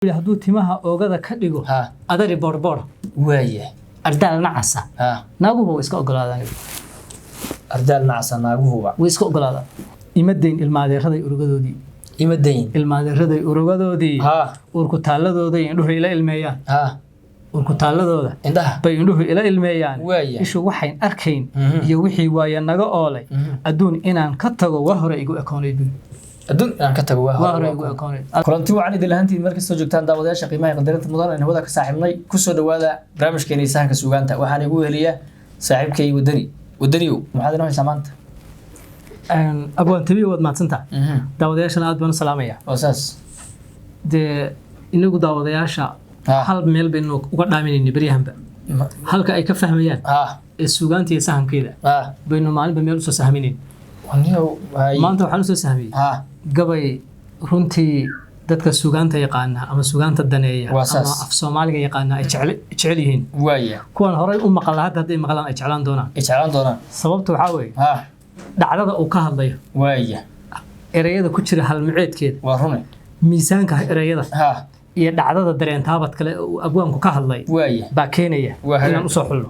hadduu timaha oogada ka dhigo adari borbor waaye ardaal nacasa naaguhu way iska ogolaadaan ardaal nacasa naaguhu way iska ogolaadaan imadeyn ilmaadeeraday urugadoodii imadeyn urugadoodii urku taaladooda indhuhu ila ilmeeyaan urku taaladooda bay indhuhu ila ilmeeyaan ishu waxayn arkayn iyo wixii waaya naga oolay adduun inaan ka tago waa hore igu ekoonay adduun aan ka tago waa hore igu ekoonay kulanti wacan idin lahaantiin markii soo joogtaan daawadayaasha qiimaha qadarinta mudan ee hawada ka saaxiibnay ku soo dhawaada barnaamijkeena sahanka suugaanta waxaan igu heliyaa saaxiibkay wadaniyo maxaad inoo haysaa maanta abwaan tabiyo wad maadsanta daawadayaashana aad baan u salaamaya wasaas de inagu daawadayaasha hal meel baynu uga dhaaminaynay baryahanba halka ay ka fahmayaan ee suugaanta iyo sahankeeda baynu maalinba meel usoo sahminayn maanta waxaan usoo sahmiyey gabay runtii dadka suugaanta yaqaana ama suugaanta daneeya ama af Soomaaliga yaqaana ay jecel yihiin kuwan horay u maqal hadday maqlaan ay jeclaan doonaan sababtu waxa weeye dhacdada uu ka hadlayo erayada ku jira halmaceedkeeda waa runay miisaanka erayada iyo dhacdada dareentaabad kale uu abwaanku ka hadlay baa keenaya inaan u soo xulno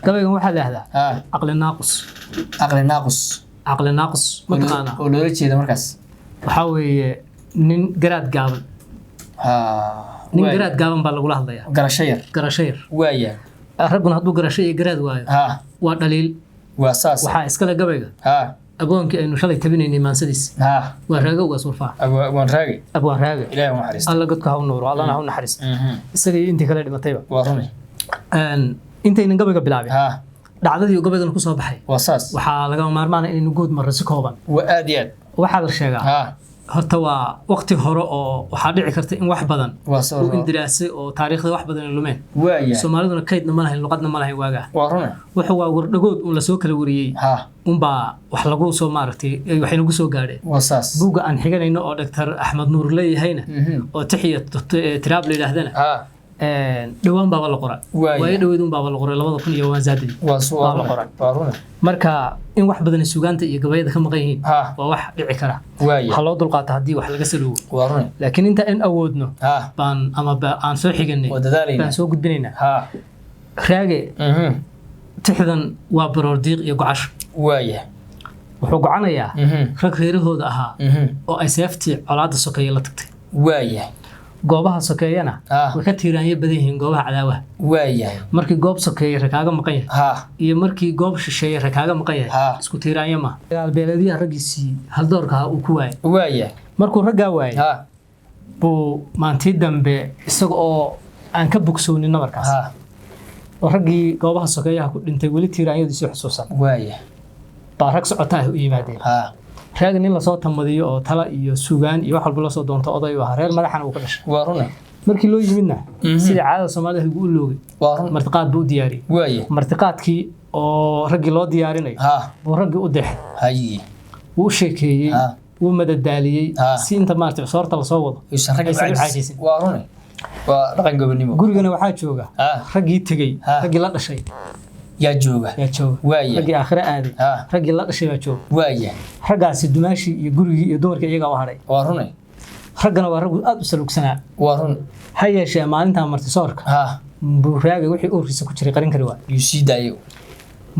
gabaygan waxaa la yiraahdaa aqli naaqus mataqaana oo loola jeedo markaas waxa weeye nin garaad gaaban baa lagula hadlayaa garasho yar raguna hadduu garasho iyo garaad waayo waa dhaliil waa saas waxaa iskale gabayga abwaankii aynu shalay tabinaynay maansadiis waa raaga uga surfaa abwaan raaga ilaahay u naxariisto alla godka ha u nuuro allana ha u naxariisto isaga iyo intii kale dhimatayba waa runay intaynan gabayga bilaabin dhacdadii gabaygana ku soo baxay waa saas waxaa laga maarmaan inaynu guud marro si kooban waa aad iyo aad waxaa la sheegaa horta waa waqti hore oo waxaa dhici karta in wax badan uu indiraasay oo taariikhda wax badan lumeen Soomaaliduna kaydna ma lahayn luqadna ma lahayn waaga wuxuu waa wardhagood uu la soo kala wariyay unbaa wax lagu soo maartay waxay nagu soo gaadheen buuga aan xiganayno oo Dr. Axmed Nuur leeyahayna oo taxiya tiraab leeyahdana dhawaan baa la qoray way dhaweedun baa la qoray 2000 iyo waanzaadii waa la qoray marka in wax badan suugaanta iyo gabayada ka maqan yihiin waa wax dhici kara waxa loo dulqaato hadii wax laga saloobo laakiin inta in awoodno baan aan soo xiganay baan soo gudbinaynaa raage tixdan waa baroordiiq iyo gocash wuxuu gocanayaa rag reerahooda ahaa oo ay seeftii colaada sokeeye la tagtay goobaha sokeeyana way ka tiiraanyo badan yihiin goobaha cadaawaha markii goob sokeeye rakaaga maqan yahay iyo markii goob shisheeye rakaaga maqan yahay isku tiiraanyo ma beeladiyaha raggiisii haldoorka uu ku waayay markuu raggaa waayay buu maantii dambe isaga oo aan ka bogsoonin markaas oo raggii goobaha sokeeyaha ku dhintay weli tiiraanyadiisii xusuusan baa rag socotaa u yimaadeen raaga nin la soo tamadiyo oo tala iyo suugaan iyo wax walba la soo doonto oday ah reer madaxana uu ka dhashay waa runay markii loo yimidna sida caadada Soomaaliyeed ugu loogay martiqaad buu diyaariyay martiqaadkii oo raggii loo diyaarinayo buu raggii u deexay wuu sheekeeyay wuu madadaaliyay si inta maartay soorta la soo wado waa runay waa dhaqan gobonimo gurigana waxaa jooga raggii tagay raggii la dhashay yaa jooga raggii aakhira aaday raggii la dhashay baa jooga raggaasi dumaashi iyo gurigii iyo dumarkii iyaga u haray waa runay raggana waa rag aad u salugsanaa waa run ha yeeshee maalinta martisoorka buu raaga wixii uurkiisa ku jiray qarin kari waa yuusiidayo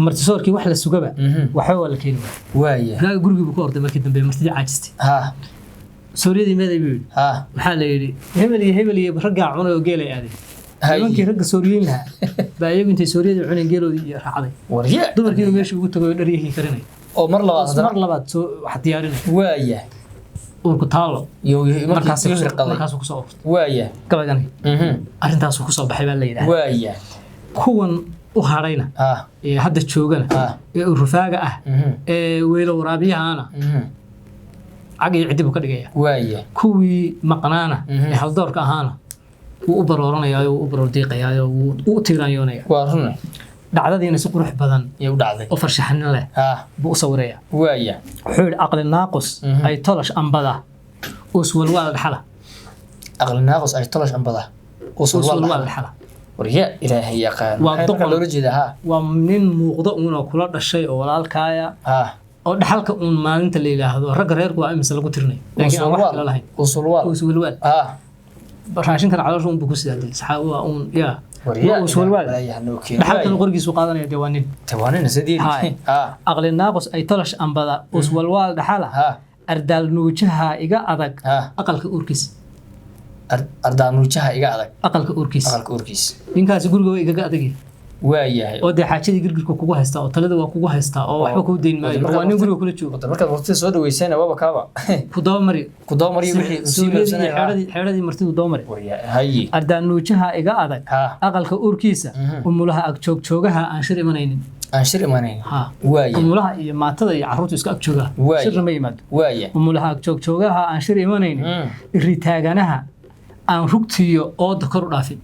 martisoorkii wax la sugaba waxa waa la keenay raaga gurigii buu ku orday markii dambe martidii caajistay sooriyadii meeday buu waxaa la yidhi hebel iyo raggaa cunay oo geelay aaday nimankii ragga sooriyeyn lahaa baa iyagu intay sooriyada cuneen geeloodii iyo raacday dumarkiiba meeshii ugu tagay dharyihii karinay oo mar labaad soo wax diyaarinay urku taalo markaas ku soo urtay gabaygan arrintaas ku soo baxay baa la yiraahdaa kuwan u harayna ee hadda joogana ee rufaaga ah ee weelo waraabiyaana ag iyo cidib ka dhigaya kuwii maqnaana ee haldoorka ahaana wuu u barooranaya oo u baroordiiqaya oo u tiiraanyoonaya waa runay dhacdadiina si qurux badan ay u dhacday oo farshaxan leh buu u sawiraya wuxuu aqli naaqus ay tolash ambada uswalwal dhaxala aqli naaqus ay tolash ambada uswalwal dhaxala wariya ilaahay yaqaan waa loola jeedaa waa nin muuqdo oo kula dhashay oo walaalkaaya oo dhaxalka maalinta la yiraahdo rag reerku waa imisa lagu tirnay laakiin aan wax kala lahayn uswalwal raashinkan caloosha un buu ku sidaa saxaabada un yaa والوالد حتى قرقيس وقادنا ديوانين سديد أغلى ناقص أي تلش أنبضا والوالد حالها أردال نوجها إيجا أدق أقل كأوركيس أردال نوجها إيجا أدق أقل كأوركيس إن كاس يقول إيجا أدقي waayahay oo de xaajadii girgirka kugu haysta oo talada waa kugu haysta oo waxba ku deyn maayo waa nin guriga kula joogo markaad waqti soo dhaweysayna waba kaaba ku doomari wixii xeeradii martidu doomari hayi ardaan nuujaha iga adag aqalka uurkiisa umulaha ag joogaha aan shir imanaynin waaye umulaha iyo maatada iyo carruurtu iska ag joogaa shir ma yimaado waaye umulaha ag joogaha aan shir imanaynin iritaaganaha aan rugtiyo oo dakar u dhaafin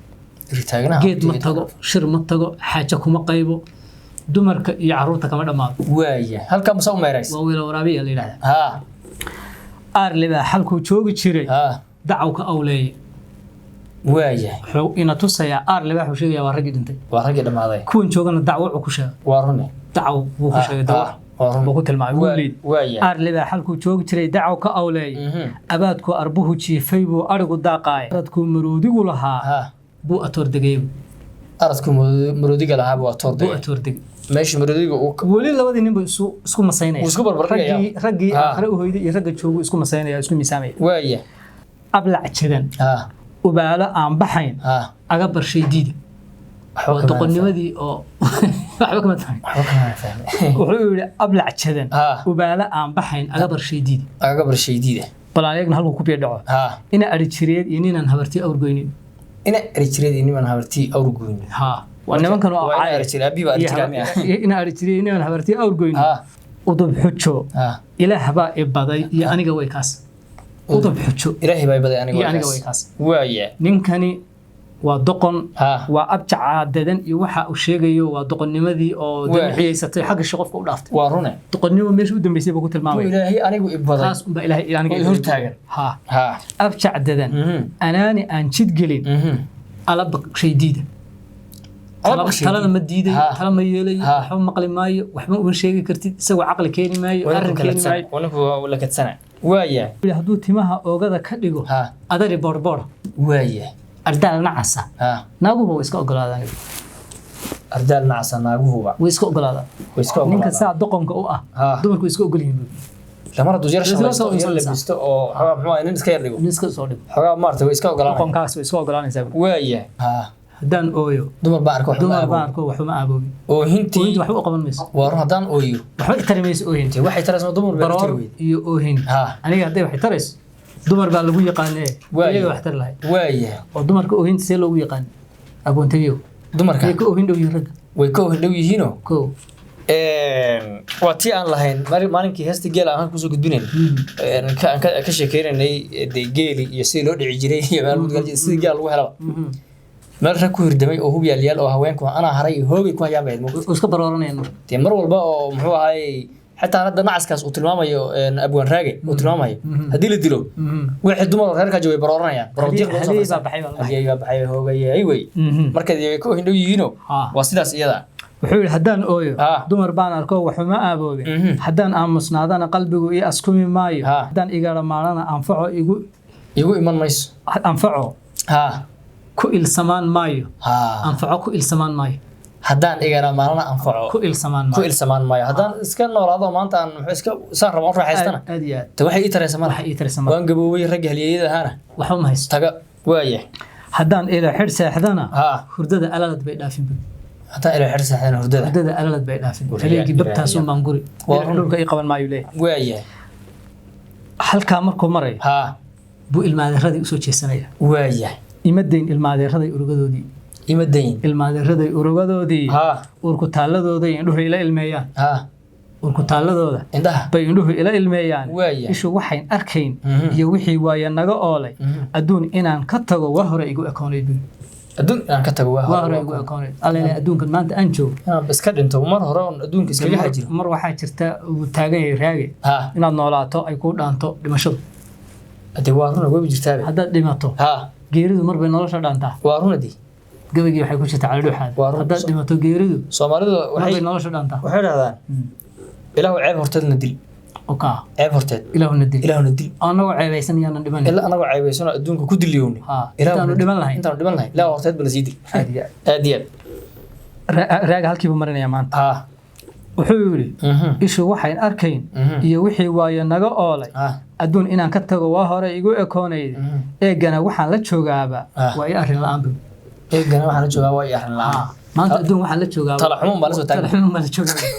geed ma tago shir ma tago xaaja kuma qaybo dumarka iyo carruurta kama dhamaado waaya halka ma soo meerays waa wiil waraabiya la yiraahdaa aarleba halku joogi jiray dacwka awleey waaya ina tusaya aarleba wuxuu sheegaya waa ragii dhintay waa ragii dhamaaday kuwan joogana dacwo ku sheegay waa run dacwo buu ku sheegay dacwo ku tilmaamay wiil aarleba halku joogi jiray dacwka awleey abaadku arbuhu jiifay buu arigu daaqay dadku maroodigu lahaa buu atoordegay aradku maroodiga lahaa buu atoordegay meesha maroodiga wali labadii nin buu isku masaynaya isku barbarigaya ragii aakhire u hoyday iyo ragga joogu isku masaynaya isku miisaamaya waaya ablac jadan ubaalo aan baxayn aga barshay diida doqonnimadii oo waxba kama tahay wuxuu yiri ablac jadan ubaalo aan baxayn aga barshay diida balaayagna halku ku biyo ina ari jireed iyo ninaan habartii awrgoynin ina arijireed niman habartii awrgoyn ونمان كانوا أرجع أبي بأرجع إن أرجع إن هبرتي أورجوين وضب حجو إلى هباء بداي يعني جوي كاس وضب حجو إلى هباء بداي يعني جوي كاس ويا نكني ودقن وأبجع ددن يوحى الشيء يو ودقن نمذي أو دمحي ستي حق الشغف كل أفت وارونه دقن نمو مش ودم بيسيب وقت الماوي إلهي أنا جو إبادي خاص بإلهي يعني هرتاجر ها أبجع ددن أناني أنشد جلين ألبق شيء جديد talada ma diiday tala ma yeelay waxba maqli maayo waxba uma sheegi kartid isagoo caqli keeni maayo arrin keeni maayo wala kadsana waaya hadduu timaha oogada ka dhigo adari boorboor waaya ardaal nacasa naaguhu way iska ogolaadaan ardaal nacasa naaguhuba way iska ogolaadaan ninka saa doqonka u ah dumarku way iska ogol yihiin lamar dujar shaqo labisto oo xogaa nin iska yardhigo nin iska soo dhigo xogaa maartay way iska ogolaanaysaa doqonkaas way iska ogolaanaysaa waaya haddaan ooyo dumar baan arko waxuma aaboobi oohintii waxba u qaban mayso waa run haddaan ooyo waxba itari mayso oohintii waxay taraysaa dumar baa baroor iyo oohin aniga hadday waxay tarayso dumar baa lagu yaqaanee iyaga wax tar lahay waaya oo dumarka oohinta see loogu yaqaan agoontagiyo dumarka way ka oohin dhow yihiin ragga way ka oohin dhow yihiinoo kow waa tii aan lahayn maalinkii heesta geela aan kusoo gudbinayn ka sheekeynaynay dee geeli iyo sidii loo dhici jiray iyo meel sidii geel lagu helaba meel rag ku hirdamay oo hub yaal oo haweenku ana haray hoogay ku hayaan bayd iska barooranayaan tii mar walba oo muxuu ahay xataa hadda nacaskaas uu tilmaamayo abwan raage uu tilmaamayo hadii la dilo wixii dumar reerka joogay barooranayaan baroodiiq baa baxay hoogay ay way marka ay ku hindhow yihiino waa sidaas iyada wuxuu yiri hadaan ooyo dumar baan arko waxuma aaboobe hadaan aamusnaadana qalbigu ii askumi maayo hadaan igala maalana anfaco igu iman mayso anfaco ku ilsamaan maayo anfaco ku ilsamaan maayo haddaan igana maalana anfaco ku ilsamaan maayo haddaan iska noolaado maanta aan iska saan rabo raaxaystana ta waxay ii taraysa malaha waan gaboobay ragga halyeeyada ahana waxba ma haysto taga waaya haddaan ila xir seexdana hurdada alalad bay dhaafin haddaan ila xir seexdana hurdada alalad bay dhaafin haleegi babtaas un baan guri dhulka ii qaban maayo leeyahay waaya halkaa markuu maray buu ilmaadeeradii usoo jeesanaya waaya imadayn ilmaadeeraday urugadoodii ilmaadeeraday urugadoodii urku taaladooday indhuhu ila ilmeeyaan urku taaladooda bay indhuhu ila ilmeeyaan ishu waxayn arkayn iyo wixii waaya naga oolay adduun inaan ka tago waa hore igu ekoonayd adduun inaan ka tago waa hore igu ekoonayd allee adduunkan maanta aan joogo iska dhinto mar hore on adduunka iskaga xajiro mar waxaa jirta uu taagan yahay raage inaad noolaato ay ku dhaanto dhimashadu hadee waa runa webi jirtaa haddaad dhimato geeridu mar bay nolosha dhaantaa waa runadii gabagii waxay ku jirtaa cali dhuuxaada haddaad dhimato geeridu soomaalidu waxay nolosha dhaantaa waxay dhahdaan ilaahu ceeb hortadna dil oka ceeb horteed ilaahuna dil anagoo ceebaysan yaana dhiman ilaa anagoo ceebaysan adduunka ku diliyowni ilaahuna dhiman lahayn ilaa horteed bala sii dil aad iyo raaga halkiiba marinaya maanta wuxuu yidhi ishu waxayn arkayn iyo wixii waayo naga oolay adduun inaan ka tago waa hore igu ekoonayda eegana waxaan la joogaaba waa i arrin la'aanba eegana waxaan la joogaa waa i arrin la'aan maanta adduun waxaan la joogaaba talaxumun baa la soo taagay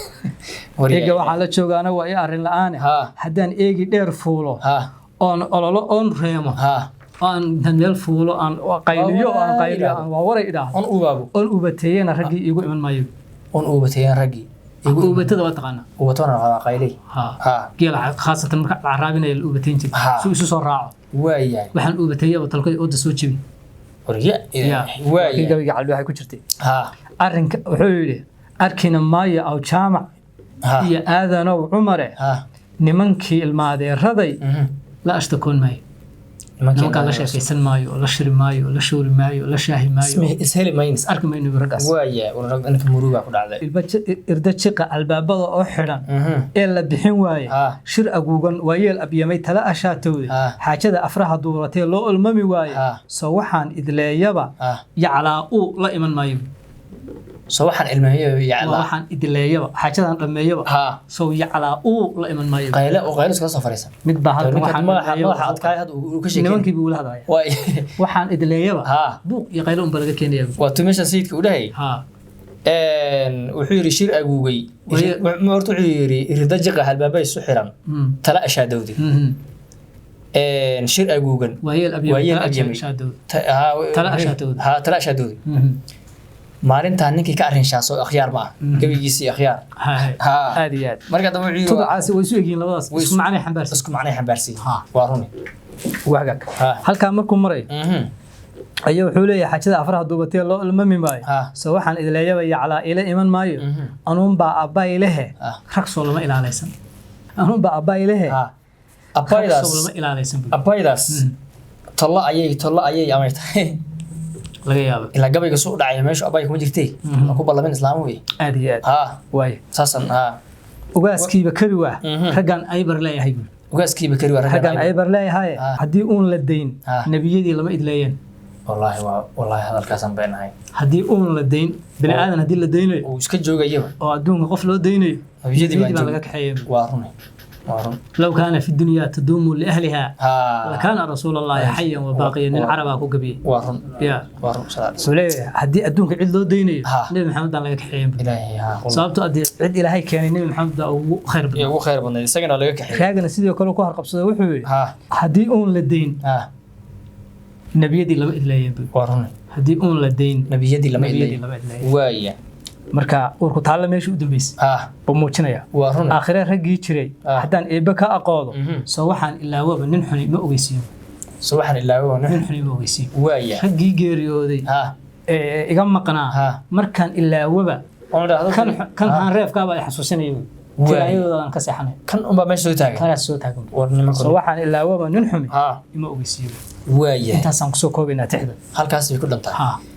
eega waxaan la joogaana waa i arrin la'aane haddaan eegi dheer fuulo oon ololo oon reemo aan meel fuulo aan qayliyo aan waa waray idhaahdo oon ubateeyana raggii iigu iman maayo ubatada waa taqaanaa ubatona waa qaylay geela khaasatan marka caraabinaya la ubateyn jiray si isu soo raaco waayahay waxaan ubateeyaba talkay ooda soo jebin waayahay gabayga calbi waxay ku jirtay arrinka wuxuu yidhi arkina maayo aw jaamac iyo aadanow cumare nimankii ilmaadeeraday la ashtakoon maayo nimankaan la sheekaysan maayo oo la shiri maayo oo la shoori maayo oo la shaahi maayo isheli mayno arki mayno raggaas inka muruga ku dhacday irda jiqa albaabada oo xidhan ee la bixin waaye shir aguugan waayeel abyamay tala ashaatowday xaajada afraha duuratee loo olmami waaye soo waxaan idleeyaba yaclaa uu la iman maayo soo waxaan ilmeeyay waxaan idleeyaba xaajadan dhameeyaba soo yaclaa uu la iman maayo qaylo iska soo fariisan mid baa halkan waxaan madaxa adkaay had uu ka sheekay nimankii buu la hadlaya waxaan idleeyaba buuq iyo qaylo un balaga keenaya waa tumisha sayidka u dhahay wuxuu yiri shir aguugay horta wuxuu yiri irida jiqa halbaabay isu xiran tala ashaadowdi shir aguugan waayeel abyamay tala ashaadowdi maalintaan ninkii ka arrinshaasoo akhyaar ma ah gabigiisii akhyaar aad iyo aad marka dambe wuxuu tudacaasi way isu egyihiin labadaas isku macnay xambaarsan waa runi wagaag halkaa markuu maray ayaa wuxuu leeyahay xajada afraha duubatee loo ilmami maayo soo waxaan idleeyaba yaclaa ila iman maayo anuunbaa abbay lehe rag soo lama ilaalaysan anuunbaa abbay lehe abbaydaas tolla ayay amay tahay laga yaabo ila gabayga soo dhacay meesha abay kuma jirtay ku ballamin islaam weey aad iyo aad way saasan ugaaskiiba kali waa raggan aybar leeyahay ugaaskiiba kali waa raggan aybar leeyahay hadii uun la deyn nabiyadii lama idleeyeen wallahi hadalkaasan beenahay hadii uun la deyn bini aadan hadii la deynayo uu iska joogayo oo adduunka qof loo deynayo nabiyadii baa laga kaxeeyay waa run لو كان في الدنيا تدوم لأهلها لكان رسول الله حيا وباقيا العرب كوكبي وارن يا وارن سوليه هدي أدونك عيد لو ديني نبي محمد الله يكحيم إلهي صابته أدي عيد إلهي كان نبي محمد أو خير بنا هو خير بنا سجن الله يكحيم كأجن سيدي كله كهر قبصة وحوي هدي أون للدين نبي يدي لما إدلين وارن هدي أون للدين نبي يدي لما إدلين وايا marka urku taala meesha u dambeysay oo muujinaya aakhire ragii jiray hadaan eeba ka aqoodo soo waxaan ilaawaba nin xuni ma ogeysiyo soo waxaan ilaawaba nin xuni ma ogeysiyo waaya ragii geeriyooday iga maqnaa markaan ilaawaba kan aan reefkaaba ay xasuusinayo waayadoodan ka seexanay kan umba meesha soo taagan soo waxaan ilaawaba nin xuni ma ogeysiyo waaya intaasaan ku soo koobaynaa tixda halkaas way ku dhantaa